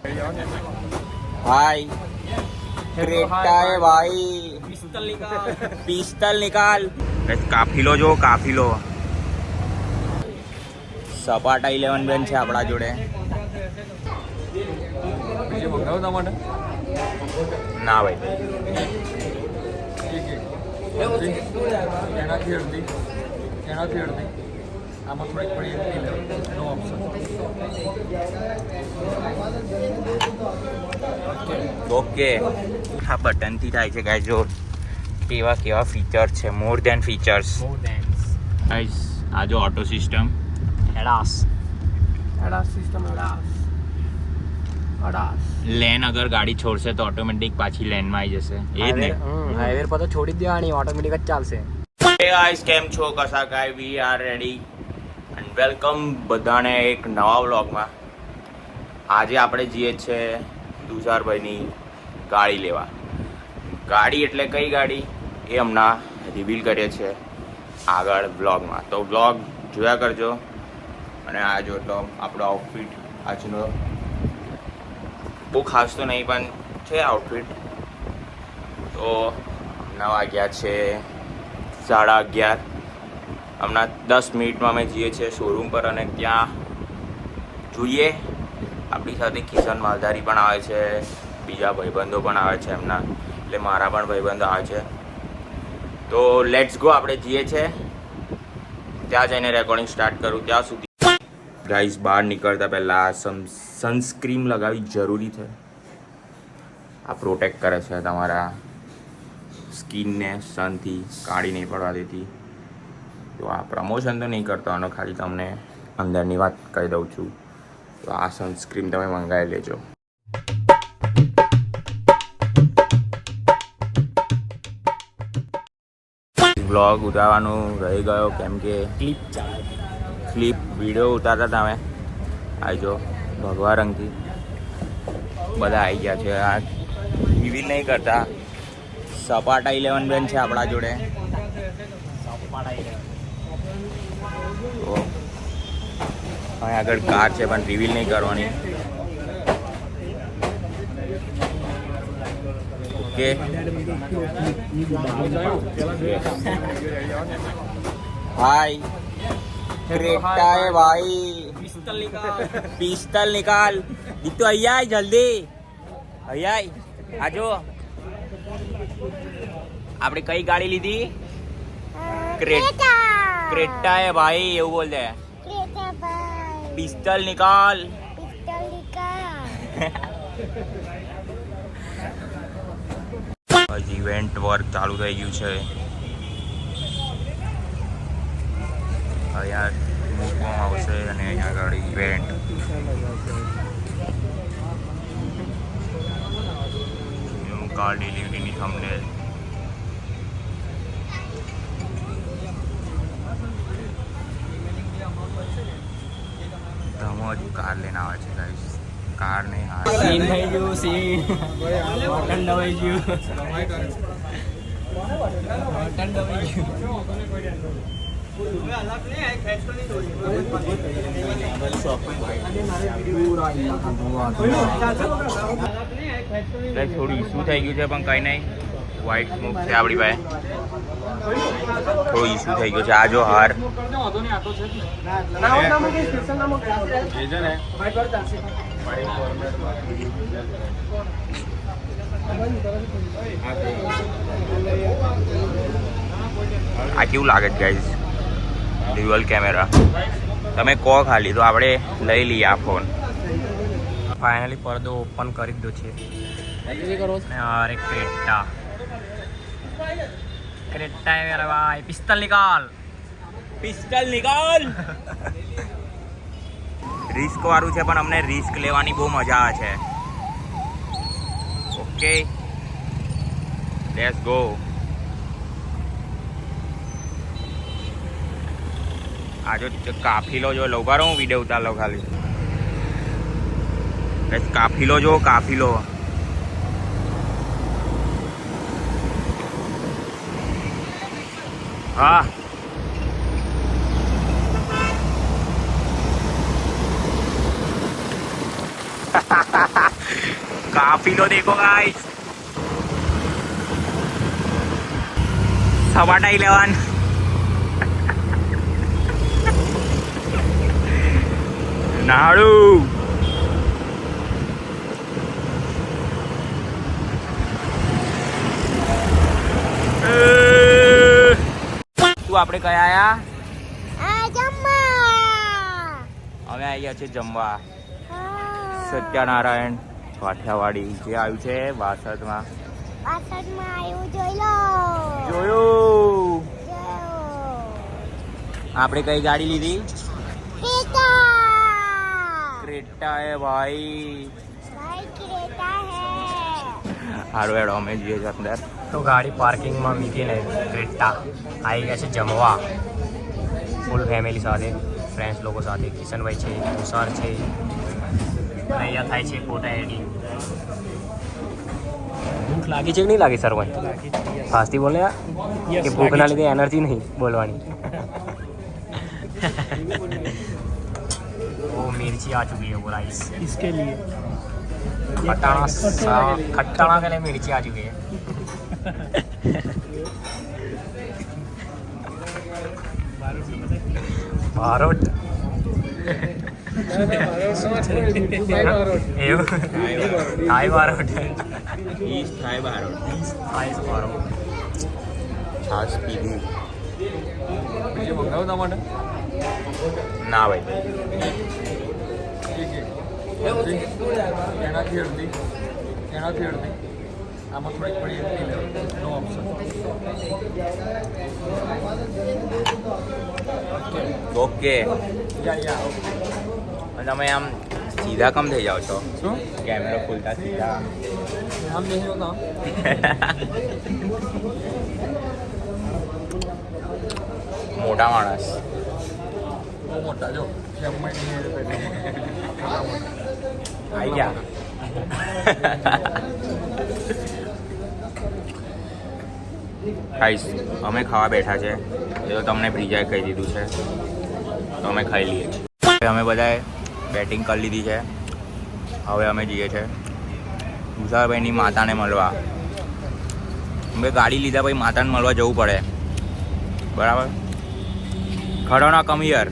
भाई क्रेटा है भाई, पिस्टल निकाल। કાફીલો જો કાફીલો સપાટા 11 બેન છે આપણા જોડે. ના ભાઈ ઓકે. આ બટનથી થાય છે ગાઈસ. જો કેવા કેવા ફીચર છે, મોર ધેન ફીચર્સ ગાઈસ. આ જો ઓટો સિસ્ટમ, લેન અગર ગાડી છોડશે તો ઓટોમેટિક પાછી લેનમાં આવી જશે. એ જ ને, હાઈવે પર તો છોડી દેવાની, ઓટોમેટિક જ ચાલશે. હે ગાઈસ, કેમ છો? કસા કાય we are ready and welcome બધાને એક નવા વ્લોગમાં. આજે આપણે જઈએ છે તુષારભાઈની ગાડી લેવા. ગાડી એટલે કઈ ગાડી એ હમણાં રિવીલ કરીએ છીએ આગળ વ્લોગમાં, તો વ્લોગ જોયા કરજો. અને આ જો તો આપણો આઉટફિટ આજનો બહુ ખાસ તો નહીં પણ છે આઉટફિટ. તો 9 વાગ્યા છે, 11:30. હમણાં 10 મિનિટમાં અમે જઈએ છીએ શોરૂમ પર અને ત્યાં જોઈએ. આપણી સાથે કિશન માલધારી પણ આવે છે, બીજા ભાઈબંધો પણ આવે છે એમના, એટલે મારા પણ ભાઈબંધો આવે છે. તો લેટ્સ ગો, આપણે જઈએ છીએ. ત્યાં જઈને રેકોર્ડિંગ સ્ટાર્ટ કરું. ત્યાં સુધી ગાઈસ, બહાર નીકળતા પહેલાં સનસ્ક્રીન લગાવવી જરૂરી છે. આ પ્રોટેક્ટ કરે છે તમારા સ્કિનને, સનથી કાઢી નહીં પડવા દેતી. તો આ પ્રમોશન તો નહીં કરતો આનો, ખાલી તમને અંદરની વાત કહી દઉં છું. તો આ સનસ્ક્રીન તમે મંગાવી લેજો. વ્લોગ ઉતારવાનું રહી ગયો કેમ કે ક્લિપ વિડીયો ઉતારતા હતા અમે. આવજો ભગવા રંગથી બધા આવી ગયા છે. આ રિવીલ નહીં કરતા. સપાટા 11 બેન છે આપણા જોડે. તો અહીં આગળ કાર છે પણ રિવીલ નહીં કરવાની. ઓકે. भाई क्रेटा है भाई, पिस्टल निकाल. तो અહીંયા આય જલ્દી, અહીંયા આય. આજો આપણે કઈ ગાડી લીધી? क्रेटा है भाई, એવું બોલ દે. पिस्टल निकाल. હજી ઇવેન્ટ વર્ક ચાલુ થઈ ગયું છે. અહીંયા મૂકવામાં આવશે અને અહીંયા આગળ ઇવેન્ટ. કાર ડિલિવરીની થંબનેલ. ધમો હજુ કાર લઈને આવે છે ગાઈસ. કાર નહીં, સીન થઈ ગયું, સીન બટન દબાઈ ગયું, બટન દબાઈ ગયું. થોડું ઇસ્યુ થઈ ગયું છે પણ કંઈ નહીં. વ્હાઈટ સ્મોક છે આપણી પાસે. થોડું ઇસ્યુ થઈ ગયું છે. આ જો હાર આ કેવું લાગે છે ગાઈઝ? Dual camera. તમે કહો ખાલી તો આપણે લઈ લઈએ આ ફોન. ફાઇનલી પડદો ઓપન કરી દીધો છે. અરે ક્રેટા है मेरा भाई. पिस्टल निकाल, પિસ્ટલ નિકાલ. રિસ્ક વાળું છે પણ અમને રિસ્ક લેવાની બહુ મજા આવે છે. Okay, let's go. આ જો કાફીલો જો લઉં હું વિડીયો ઉતાર લઉં ખાલી. કાફીલો જો કાફીલો. હા કાફીલો દેખો ગાઈસ, સવાટાઈ લેવાન. નાડું તું આપણે કયા આયા? અમે આવ્યા છે જમવા. સત્યનારાયણ કાઠિયાવાડી જે આવ્યું છે વાસદમાં. જોયું. આપણે કઈ ગાડી લીધી? ક્રેટા હે ભાઈ. હારું હેડો અમે જઈએ છીએ અંદર. તો ગાડી પાર્કિંગમાં મૂકીને ક્રેટા આવી ગયા છે જમવા ફૂલ ફેમિલી સાથે, ફ્રેન્ડ્સ લોકો સાથે. કિશનભાઈ છે, તુષાર છે, અને અહીંયા થાય છે ફોટા એડિંગ. ભૂખ લાગી છે કે નહીં લાગી સરવન? ફાસ્ટી બોલે કે ભૂખના લીધે એનર્જી નહીં બોલવાની. वो मिर्ची आ चुकी है वो राइस इसके लिए. खट्टाना के लिए मिर्ची आ चुकी है. बारोट थाई बारोट છાસ પીધી ના ભાઈ. ઓકે. તમે આમ સીધા કમ થઈ જાઓ છો? શું કેમેરો ખોલતા સીધા આમ દેખ લો ના. મોટા માણસ. બહુ મોટા જો આવી ગયા. ખાઈશ. અમે ખાવા બેઠા છે એ તો તમને બ્રિજાએ કહી દીધું છે, તો અમે ખાઈ લઈએ છીએ. અમે બધાએ બેટિંગ કરી લીધી છે. હવે અમે જઈએ છીએ તુષારભાઈની માતાને મળવા. અમે ગાડી લીધા પછી માતાને મળવા જવું પડે, બરાબર? ખડો ના કમિયર.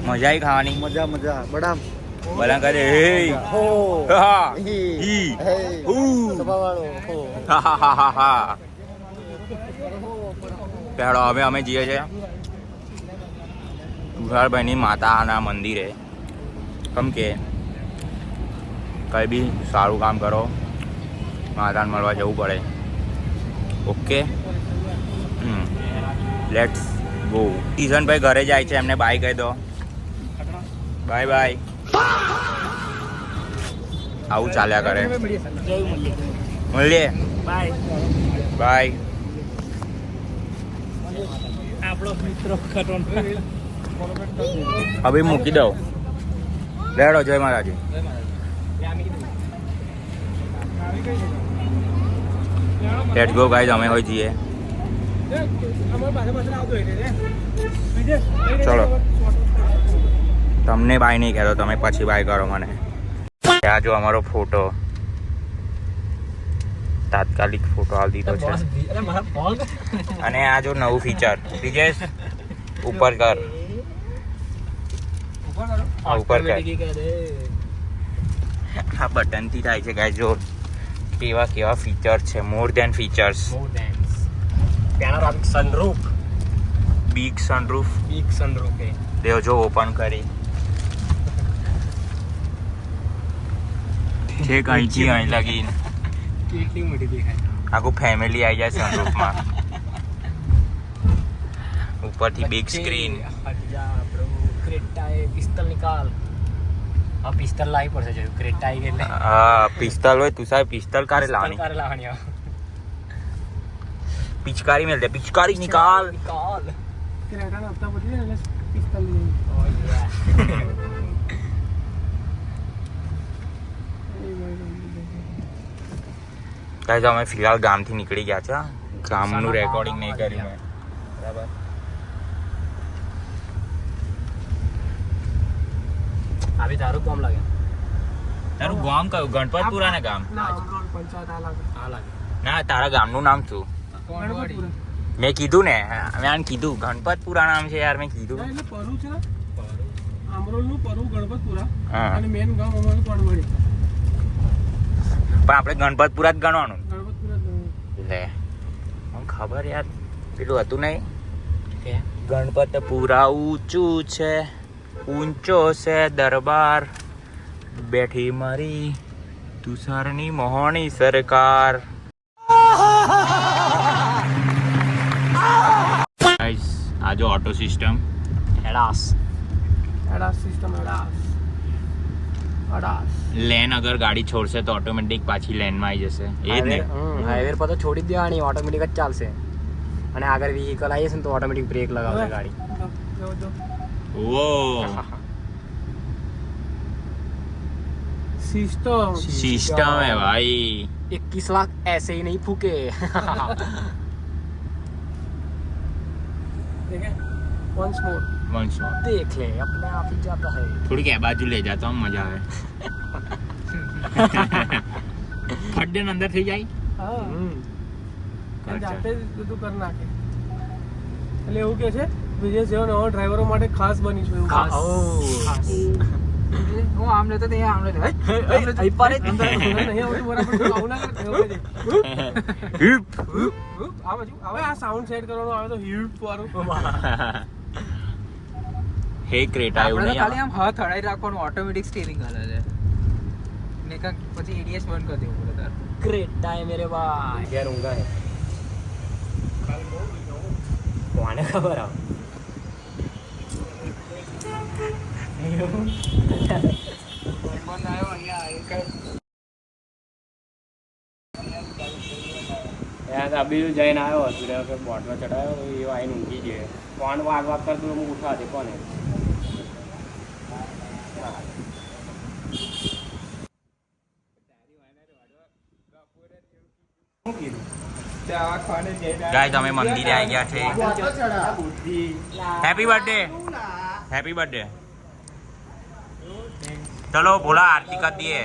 મજા આવી ખાવાની? મજા મજા બડામ બલા કરે હે હો હા હી હે હુ સભાવાળો હો. હા હા હા હા હા. પહેલો હવે અમે જઈએ છીએ તુષારભાઈની માતાના મંદિરે. કેમ કે કંઈ બી સારું કામ કરો માતાને મળવા જવું પડે. Okay, let's go. કિશનભાઈ ઘરે જાય છે, એમને બાય કહી દો. Bye bye. આવું ચાલ્યા કરે. મળીએ. Bye bye. આપણો મિત્રો ખટોન હવે મૂકી દઉં. લેડો. જય માતાજી. Let's go guys. અમે હોય છીએ. ચલો. તમને બાય નહીં કહેતો, તમે પછી બાય કરો મને. આ જો અમારો ફોટો, તાત્કાલિક ફોટો આવી દીધો છે. અને આ જો નવું ફીચર બ્રિજેશ ઉપર કર. ઉપર કર. આ બટનથી થાય છે ગાઈઝ. જો કેવા કેવા ફીચર છે. More than features. Sunroof, big sunroof. Big sunroof है. દેવ જો ઓપન કરી છે. અહીંથી અહીં લગીને કેટલી મોટી દેખાય. આખું ફેમિલી આવી જાય સનરૂફમાં. ઉપરથી બિગ સ્ક્રીન. ક્રેટા એ પિસ્તલ નિકાલ. આ પિસ્તલ લાવી પડશે. જોયું ક્રેટા આવી એટલે હા પિસ્તલ હોય. તું સાહેબ પિસ્તલ કારે લાવવાની? કારે લાવવાની. પિચકારી મેલ દે. પિચકારી નિકાલ. નિકાલ. ક્રેટા ના હપ્તા બધી ને પિસ્તલ ગાઈઝ અમે ફિલહાલ ગામથી નીકળી ગયા છે. ગામનું રેકોર્ડિંગ નહીં કર્યું મેં, બરાબર? આવી તારું કોમ લાગે. તારું ગામ કયું? ગણપતપુરા ને ગામ? ના અમરોલ પંચાયત આ લાગે. ના, તારા ગામનું નામ શું? ગણપતપુરા. મેં કીધું ને, મેં આને કીધું ગણપતપુરા નામ છે યાર, મેં કીધું. ના, એટલે પરુ છે ને આમરોલનું પરુ ગણપતપુરા હા. અને મેન ગામ અમારું કોણવાડી. પણ આપણે ગણપતપુરા જ ગણવાનું. ગણપતપુરા જ ગણવાનું. લે, મને ખબર યાર પેલું હતું નહીં કે ગણપતપુરા ઊંચું છે, ઊંચો છે દરબાર, બેઠી મારી તુષારની મોહણી સરકાર. Guys, આ જો ઓટો સિસ્ટમ હેડાસ એડાસ સિસ્ટમ એડાસ લેન અગર ગાડી છોડશે તો ઓટોમેટિક પાછી લેનમાં આવી જશે. એ જ ને? હાઈવે પર તો છોડી જ દેવાની, ઓટોમેટિક જ ચાલશે. અને આગળ વ્હીકલ આવી જશે ને તો ઓટોમેટિક બ્રેક લગાવશે ગાડી. જો ઓ સિસ્ટમ સિસ્ટમ હે ભાઈ. 21 लाख ऐसे ही नहीं फूके. વન્સ મોર Once more. देख ले अपने आप ही जाता है. થોડીક એ બાજુ લઈ જાતો આમ મજા આવે. ફડ્ડે અંદર થઈ જાય. હા हम्म. જાતે જ બધું કરી નાખે. એટલે એવું કે છે વિજય સેવા નવા ડ્રાઈવરો માટે ખાસ બની છે એવું. ખાસ. હું આમ લેતો તે આમ લેતો અહીં પર જ. નહીં આવતું બરાબર તો આવું ના કરે એવું કહે. હિપ. આ બાજુ હવે આ સાઉન્ડ સેટ કરવાનો આવે તો હિપ વાળું. હે ક્રેટા એવું આપણે તો નહીં ખાલી આવે. આમ હાથ હડાઈ રાખવાનું, ઓટોમેટિક સ્ટીરિંગ હાલે છે ને કાંક પછી એડીએસ બંધ કરી દેવું પડે તાર. क्रेटा है मेरे भाई. यार ऊँगा है. કોને ખબર આવ? યાર અભી જઈને આવ્યો હતો કે બોટમાં ચડાયો એ આવીને ઊંઘી ગયો. ફોન વાગ કરતું હું ઉઠા દે કોને. ગાઈસ અમે મંદિરે આવી ગયા છે. Happy birthday. Happy birthday. ચલો ભોલા આરતી કરી દઈએ.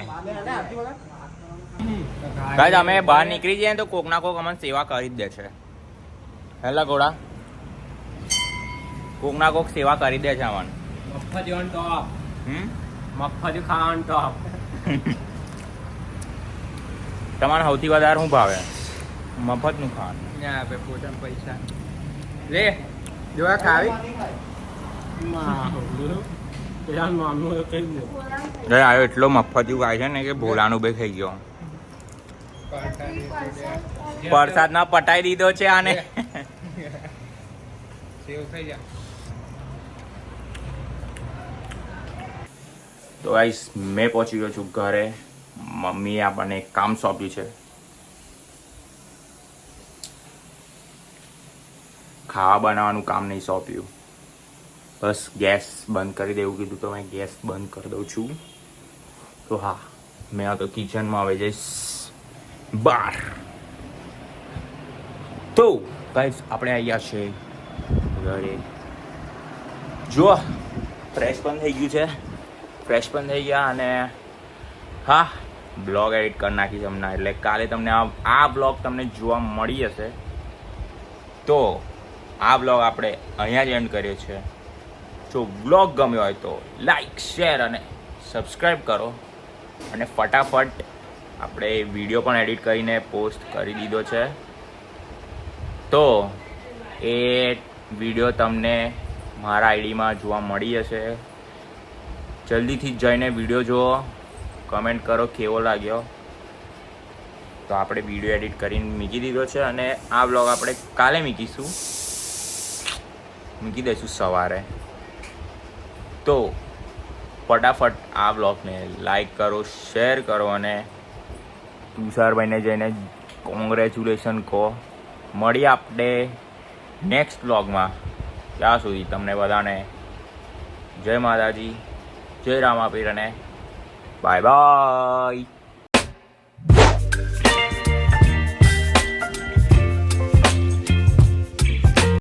ગાઈસ અમે બહાર નીકળી જઈએ તો કોક ના કોક અમને સેવા કરી જ દે છે. હેલા ઘોડા, કોક ના કોક સેવા કરી દે છે અમને. મફત ઓન ટોપ. મફત ખાવાનું ટોપ. તમારે સૌથી વધારે શું ભાવે? મફત નું ખાવાનું. ના આપે પોતાના પૈસા લે જોવા ખાવી. આવ્યો એટલો મફતિયું ખાય છે ને કે ભોલાનું બે ખાઈ ગયો. પ્રસાદ ના પટાઈ દીધો છે આને. સેવ થઈ જા. તો ગાઈસ મેં પહોંચી ગયો છું ઘરે. મમ્મીએ આપણને એક કામ સોંપ્યું છે. ખાવા બનાવવાનું કામ નહીં સોંપ્યું, બસ ગેસ બંધ કરી દેવું કીધું તો મેં ગેસ બંધ કરી દઉં છું. તો હા, મેં આ તો કિચનમાં હવે જઈશ બહાર. તો ગાઈસ આપણે આવ્યા છે ઘરે. જો ફ્રેશ પણ થઈ ગયું છે, ફ્રેશ પણ થઈ ગયા અને હા બ્લોગ એડિટ કરી નાખીશ હમણાં. એટલે કાલે તમને આ બ્લોગ તમને જોવા મળી જશે. તો આ બ્લોગ આપણે અહીંયા જ એન્ડ કર્યો છે. જો બ્લોગ ગમ્યો હોય તો લાઈક, શેર અને સબસ્ક્રાઈબ કરો. અને ફટાફટ આપણે વિડીયો પણ એડિટ કરીને પોસ્ટ કરી દીધો છે. તો એ વિડીયો તમને મારા આઈડીમાં જોવા મળી જશે. જલ્દીથી જઈને વિડીયો જુઓ, કમેન્ટ કરો કેવો લાગ્યો. તો આપણે વિડીયો એડિટ કરીને મૂકી દીધો છે અને આ બ્લોગ આપણે કાલે મૂકી દઈશું સવારે. તો ફટાફટ આ બ્લોગને લાઈક કરો, શેર કરો અને તુષારભાઈને જઈને કોંગ્રેચ્યુલેશન કહો. મળીએ આપણે નેક્સ્ટ બ્લોગમાં. ત્યાં સુધી તમને બધાને જય માતાજી, જય રામાપીર અને બાય બાય.